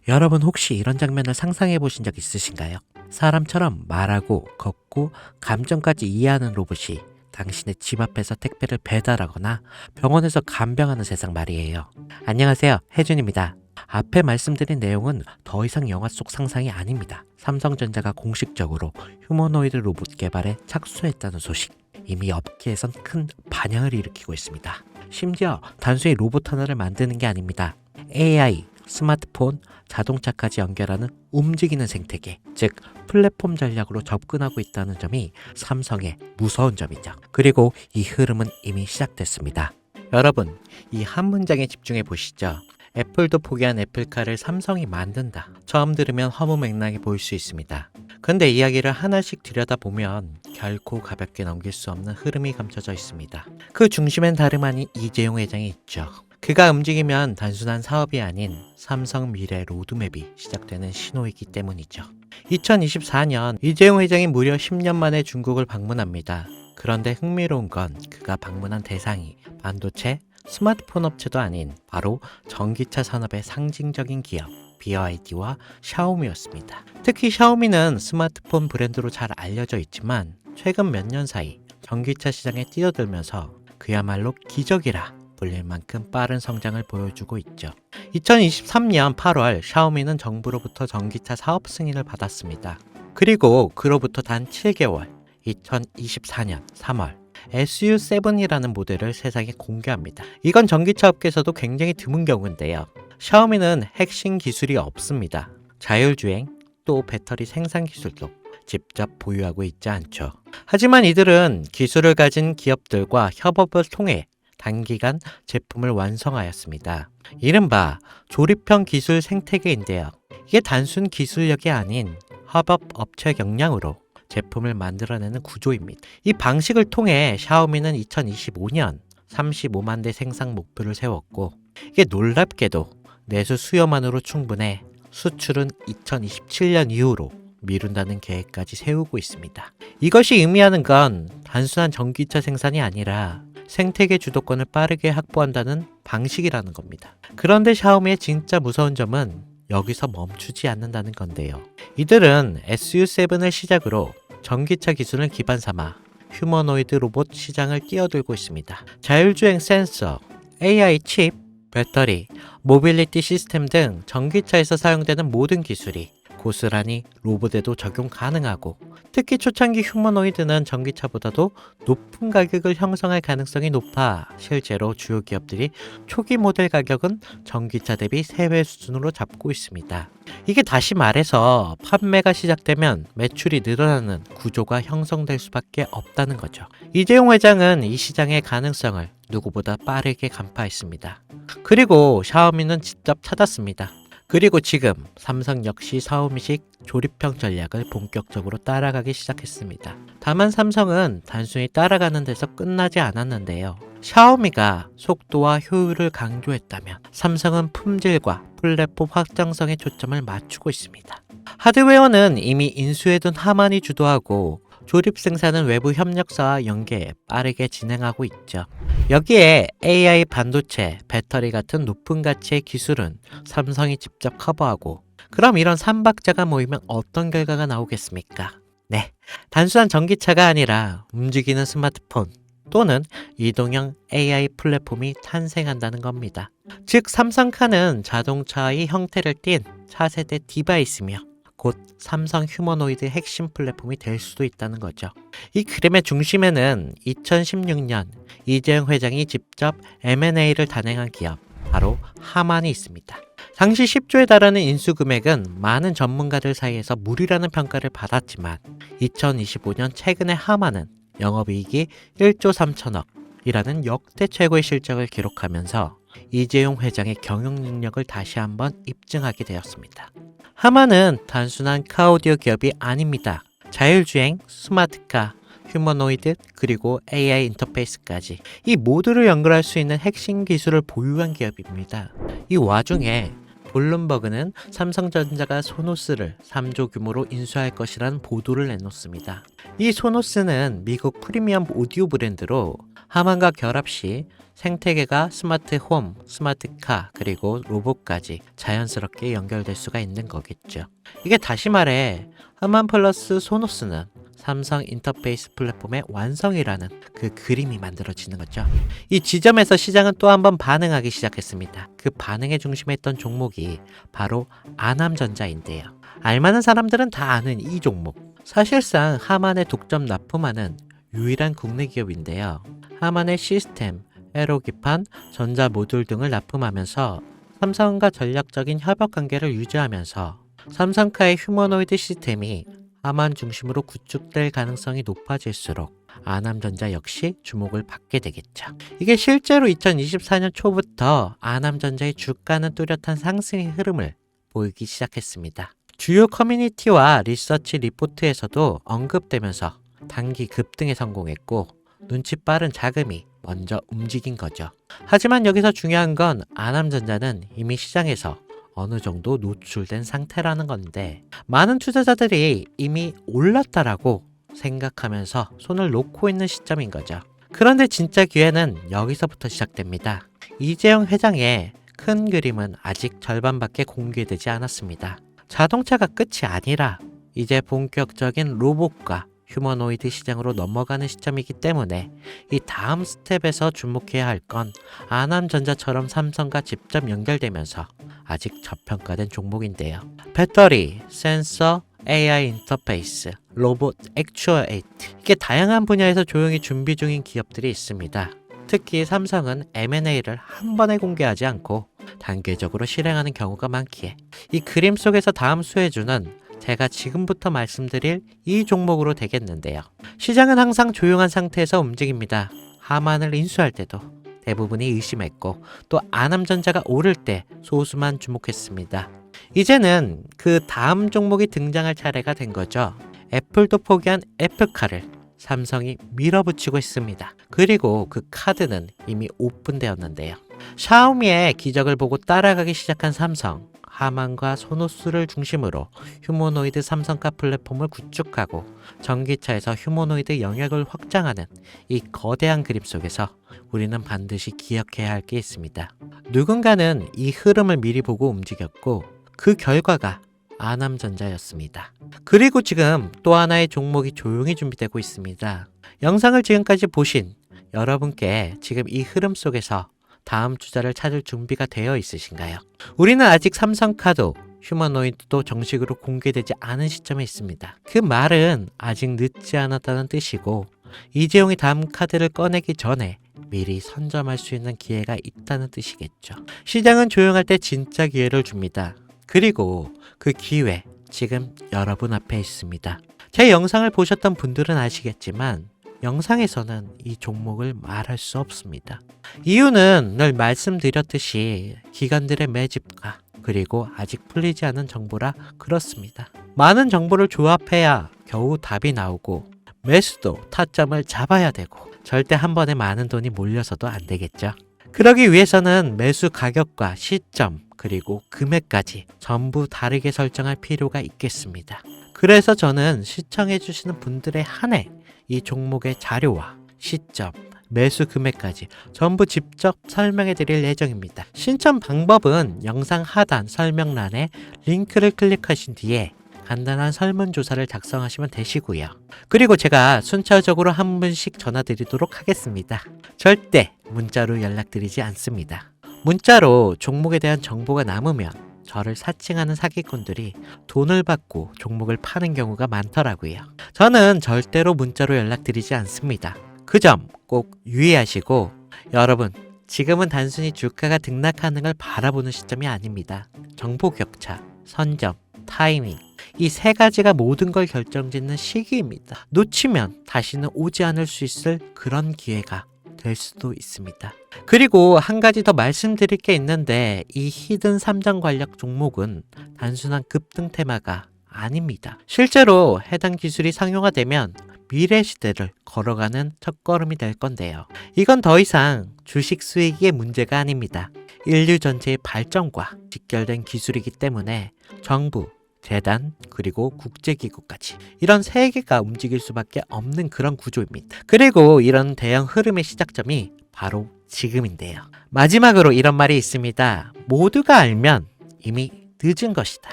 여러분 혹시 이런 장면을 상상해 보신 적 있으신가요? 사람처럼 말하고 걷고 감정까지 이해하는 로봇이 당신의 집 앞에서 택배를 배달하거나 병원에서 간병하는 세상 말이에요. 안녕하세요, 혜준입니다. 앞에 말씀드린 내용은 더 이상 영화 속 상상이 아닙니다. 삼성전자가 공식적으로 휴머노이드 로봇 개발에 착수했다는 소식. 이미 업계에선 큰 반향을 일으키고 있습니다. 심지어 단순히 로봇 하나를 만드는 게 아닙니다. AI, 스마트폰, 자동차까지 연결하는 움직이는 생태계, 즉 플랫폼 전략으로 접근하고 있다는 점이 삼성의 무서운 점이죠. 그리고 이 흐름은 이미 시작됐습니다. 여러분, 이 한 문장에 집중해 보시죠. 애플도 포기한 애플카를 삼성이 만든다. 처음 들으면 허무맹랑해 보일 수 있습니다. 근데 이야기를 하나씩 들여다보면 결코 가볍게 넘길 수 없는 흐름이 감춰져 있습니다. 그 중심엔 다름 아닌 이재용 회장이 있죠. 그가 움직이면 단순한 사업이 아닌 삼성 미래 로드맵이 시작되는 신호이기 때문이죠. 2024년 이재용 회장이 무려 10년 만에 중국을 방문합니다. 그런데 흥미로운 건 그가 방문한 대상이 반도체, 스마트폰 업체도 아닌 바로 전기차 산업의 상징적인 기업 BYD와 샤오미였습니다. 특히 샤오미는 스마트폰 브랜드로 잘 알려져 있지만 최근 몇 년 사이 전기차 시장에 뛰어들면서 그야말로 기적이라 불릴 만큼 빠른 성장을 보여주고 있죠. 2023년 8월 샤오미는 정부로부터 전기차 사업 승인을 받았습니다. 그리고 그로부터 단 7개월, 2024년 3월 SU7이라는 모델을 세상에 공개합니다. 이건 전기차 업계에서도 굉장히 드문 경우인데요. 샤오미는 핵심 기술이 없습니다. 자율주행, 또 배터리 생산 기술도 직접 보유하고 있지 않죠. 하지만 이들은 기술을 가진 기업들과 협업을 통해 단기간 제품을 완성하였습니다. 이른바 조립형 기술 생태계인데요. 이게 단순 기술력이 아닌 협업 업체 역량으로 제품을 만들어내는 구조입니다. 이 방식을 통해 샤오미는 2025년 35만 대 생산 목표를 세웠고 이게 놀랍게도 내수 수요만으로 충분해 수출은 2027년 이후로 미룬다는 계획까지 세우고 있습니다. 이것이 의미하는 건 단순한 전기차 생산이 아니라 생태계 주도권을 빠르게 확보한다는 방식이라는 겁니다. 그런데 샤오미의 진짜 무서운 점은 여기서 멈추지 않는다는 건데요. 이들은 SU7을 시작으로 전기차 기술을 기반 삼아 휴머노이드 로봇 시장을 뛰어들고 있습니다. 자율주행 센서, AI 칩, 배터리, 모빌리티 시스템 등 전기차에서 사용되는 모든 기술이 고스란히 로봇에도 적용 가능하고 특히 초창기 휴머노이드는 전기차보다도 높은 가격을 형성할 가능성이 높아 실제로 주요 기업들이 초기 모델 가격은 전기차 대비 3배 수준으로 잡고 있습니다. 이게 다시 말해서 판매가 시작되면 매출이 늘어나는 구조가 형성될 수밖에 없다는 거죠. 이재용 회장은 이 시장의 가능성을 누구보다 빠르게 간파했습니다. 그리고 샤오미는 직접 찾았습니다. 그리고 지금 삼성 역시 샤오미식 조립형 전략을 본격적으로 따라가기 시작했습니다. 다만 삼성은 단순히 따라가는 데서 끝나지 않았는데요. 샤오미가 속도와 효율을 강조했다면 삼성은 품질과 플랫폼 확장성에 초점을 맞추고 있습니다. 하드웨어는 이미 인수해둔 하만이 주도하고 조립 생산은 외부 협력사와 연계 빠르게 진행하고 있죠. 여기에 AI 반도체, 배터리 같은 높은 가치의 기술은 삼성이 직접 커버하고 그럼 이런 삼박자가 모이면 어떤 결과가 나오겠습니까? 네, 단순한 전기차가 아니라 움직이는 스마트폰 또는 이동형 AI 플랫폼이 탄생한다는 겁니다. 즉 삼성카는 자동차의 형태를 띤 차세대 디바이스며 곧 삼성 휴머노이드 핵심 플랫폼이 될 수도 있다는 거죠. 이 그림의 중심에는 2016년 이재용 회장이 직접 M&A를 단행한 기업, 바로 하만이 있습니다. 당시 10조에 달하는 인수 금액은 많은 전문가들 사이에서 무리라는 평가를 받았지만 2025년 최근에 하만은 영업이익이 1조 3천억 이라는 역대 최고의 실적을 기록하면서 이재용 회장의 경영 능력을 다시 한번 입증하게 되었습니다. 하만은 단순한 카오디오 기업이 아닙니다. 자율주행, 스마트카, 휴머노이드, 그리고 AI 인터페이스까지 이 모두를 연결할 수 있는 핵심 기술을 보유한 기업입니다. 이 와중에 블룸버그는 삼성전자가 소노스를 3조 규모로 인수할 것이라는 보도를 내놓습니다. 이 소노스는 미국 프리미엄 오디오 브랜드로 하만과 결합 시 생태계가 스마트 홈, 스마트 카, 그리고 로봇까지 자연스럽게 연결될 수가 있는 거겠죠. 이게 다시 말해 하만 플러스 소노스는 삼성 인터페이스 플랫폼의 완성이라는 그 그림이 만들어지는 거죠. 이 지점에서 시장은 또 한 번 반응하기 시작했습니다. 그 반응의 중심에 있던 종목이 바로 아남전자인데요. 알만한 사람들은 다 아는 이 종목. 사실상 하만에 독점 납품하는 유일한 국내 기업인데요. 하만의 시스템, 에로기판, 전자 모듈 등을 납품하면서 삼성과 전략적인 협업 관계를 유지하면서 삼성카의 휴머노이드 시스템이 하만 중심으로 구축될 가능성이 높아질수록 아남전자 역시 주목을 받게 되겠죠. 이게 실제로 2024년 초부터 아남전자의 주가는 뚜렷한 상승의 흐름을 보이기 시작했습니다. 주요 커뮤니티와 리서치 리포트에서도 언급되면서 단기 급등에 성공했고 눈치 빠른 자금이 먼저 움직인 거죠. 하지만 여기서 중요한 건 아남전자는 이미 시장에서 어느 정도 노출된 상태라는 건데 많은 투자자들이 이미 올랐다라고 생각하면서 손을 놓고 있는 시점인 거죠. 그런데 진짜 기회는 여기서부터 시작됩니다. 이재용 회장의 큰 그림은 아직 절반밖에 공개되지 않았습니다. 자동차가 끝이 아니라 이제 본격적인 로봇과 휴머노이드 시장으로 넘어가는 시점이기 때문에 이 다음 스텝에서 주목해야 할 건 아남전자처럼 삼성과 직접 연결되면서 아직 저평가된 종목인데요. 배터리, 센서, AI 인터페이스, 로봇, 액추어에이트 이게 다양한 분야에서 조용히 준비 중인 기업들이 있습니다. 특히 삼성은 M&A를 한 번에 공개하지 않고 단계적으로 실행하는 경우가 많기에 이 그림 속에서 다음 수혜주는 제가 지금부터 말씀드릴 이 종목으로 되겠는데요. 시장은 항상 조용한 상태에서 움직입니다. 하만을 인수할 때도 대부분이 의심했고 또 아남전자가 오를 때 소수만 주목했습니다. 이제는 그 다음 종목이 등장할 차례가 된 거죠. 애플도 포기한 애플카를 삼성이 밀어붙이고 있습니다. 그리고 그 카드는 이미 오픈되었는데요. 샤오미의 기적을 보고 따라가기 시작한 삼성, 하만과 소노스를 중심으로 휴머노이드 삼성카 플랫폼을 구축하고 전기차에서 휴머노이드 영역을 확장하는 이 거대한 그림 속에서 우리는 반드시 기억해야 할 게 있습니다. 누군가는 이 흐름을 미리 보고 움직였고 그 결과가 아남전자였습니다. 그리고 지금 또 하나의 종목이 조용히 준비되고 있습니다. 영상을 지금까지 보신 여러분께 지금 이 흐름 속에서 다음 투자를 찾을 준비가 되어 있으신가요? 우리는 아직 삼성카도 휴머노이드도 정식으로 공개되지 않은 시점에 있습니다. 그 말은 아직 늦지 않았다는 뜻이고 이재용이 다음 카드를 꺼내기 전에 미리 선점할 수 있는 기회가 있다는 뜻이겠죠. 시장은 조용할 때 진짜 기회를 줍니다. 그리고 그 기회 지금 여러분 앞에 있습니다. 제 영상을 보셨던 분들은 아시겠지만 영상에서는 이 종목을 말할 수 없습니다. 이유는 늘 말씀드렸듯이 기관들의 매집과 그리고 아직 풀리지 않은 정보라 그렇습니다. 많은 정보를 조합해야 겨우 답이 나오고 매수도 타점을 잡아야 되고 절대 한 번에 많은 돈이 몰려서도 안 되겠죠. 그러기 위해서는 매수 가격과 시점 그리고 금액까지 전부 다르게 설정할 필요가 있겠습니다. 그래서 저는 시청해주시는 분들에 한해 이 종목의 자료와 시점, 매수 금액까지 전부 직접 설명해 드릴 예정입니다. 신청 방법은 영상 하단 설명란에 링크를 클릭하신 뒤에 간단한 설문조사를 작성하시면 되시고요. 그리고 제가 순차적으로 한 분씩 전화 드리도록 하겠습니다. 절대 문자로 연락드리지 않습니다. 문자로 종목에 대한 정보가 남으면 저를 사칭하는 사기꾼들이 돈을 받고 종목을 파는 경우가 많더라고요. 저는 절대로 문자로 연락드리지 않습니다. 그 점 꼭 유의하시고 여러분 지금은 단순히 주가가 등락하는 걸 바라보는 시점이 아닙니다. 정보 격차, 선점, 타이밍 이 세 가지가 모든 걸 결정짓는 시기입니다. 놓치면 다시는 오지 않을 수 있을 그런 기회가 될 수도 있습니다. 그리고 한 가지 더 말씀드릴 게 있는데 이 히든 삼정 관련 종목은 단순한 급등 테마가 아닙니다. 실제로 해당 기술이 상용화되면 미래 시대를 걸어가는 첫걸음이 될 건데요. 이건 더 이상 주식 수익의 문제가 아닙니다. 인류 전체의 발전과 직결된 기술이기 때문에 정부, 재단, 그리고 국제기구까지. 이런 세 개가 움직일 수밖에 없는 그런 구조입니다. 그리고 이런 대형 흐름의 시작점이 바로 지금인데요. 마지막으로 이런 말이 있습니다. 모두가 알면 이미 늦은 것이다.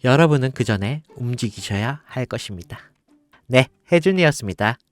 여러분은 그 전에 움직이셔야 할 것입니다. 네, 혜준이었습니다.